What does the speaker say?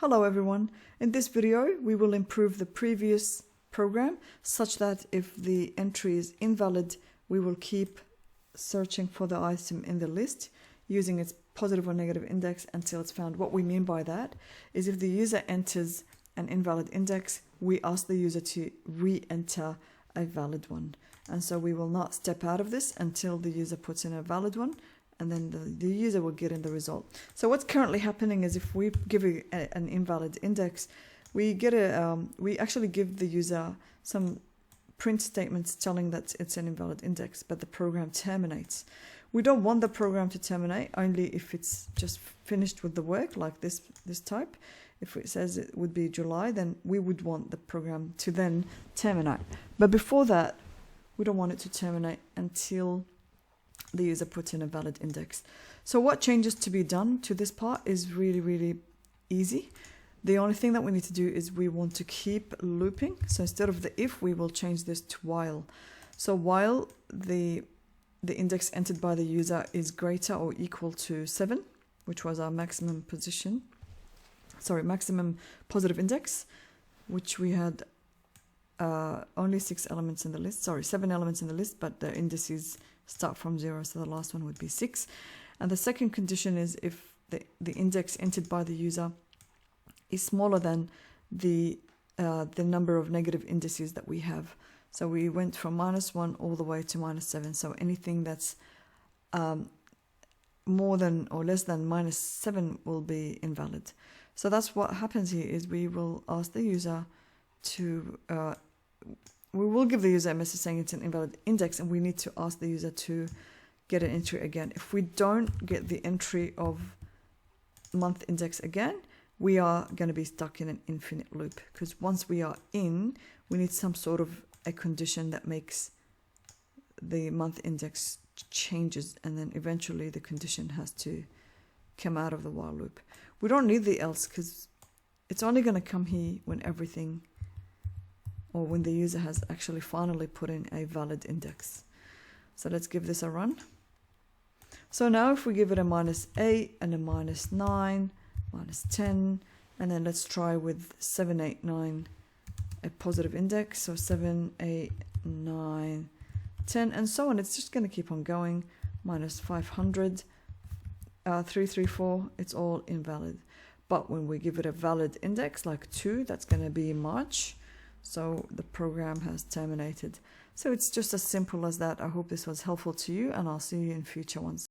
Hello everyone. In this video, we will improve the previous program such that if the entry is invalid, we will keep searching for the item in the list using its positive or negative index until it's found. What we mean by that is if the user enters an invalid index, we ask the user to re-enter a valid one. And so we will not step out of this until the user puts in a valid one, and then the user will get in the result. So what's currently happening is if we give an invalid index, we actually give the user some print statements telling that it's an invalid index, but the program terminates. We don't want the program to terminate, only if it's just finished with the work, like this type. If it says it would be July, then we would want the program to then terminate. But before that, we don't want it to terminate until the user puts in a valid index. So what changes to be done to this part is really easy. The only thing that we need to do is we want to keep looping. So instead of the if, we will change this to while. So while the index entered by the user is greater or equal to 7, which was our maximum positive index, which we had only 7 elements in the list, but the indices start from 0, so the last one would be 6. And the second condition is if the index entered by the user is smaller than the number of negative indices that we have. So we went from -1 all the way to -7. So anything that's more than or less than -7 will be invalid. So that's what happens here is we will ask the user to we will give the user a message saying it's an invalid index, and we need to ask the user to get an entry again. If we don't get the entry of month index again, we are going to be stuck in an infinite loop, because once we are in, we need some sort of a condition that makes the month index changes, and then eventually the condition has to come out of the while loop. We don't need the else, because it's only going to come here when everything, or when the user has actually finally put in a valid index. So let's give this a run. So now if we give it a -8 and a -9, -10, and then let's try with 7, 8, 9, a positive index. So 7, 8, 9, 10, and so on. It's just going to keep on going. -500, 3, 3, 4, it's all invalid. But when we give it a valid index like 2, that's going to be March. So the program has terminated. So it's just as simple as that. I hope this was helpful to you, and I'll see you in future ones.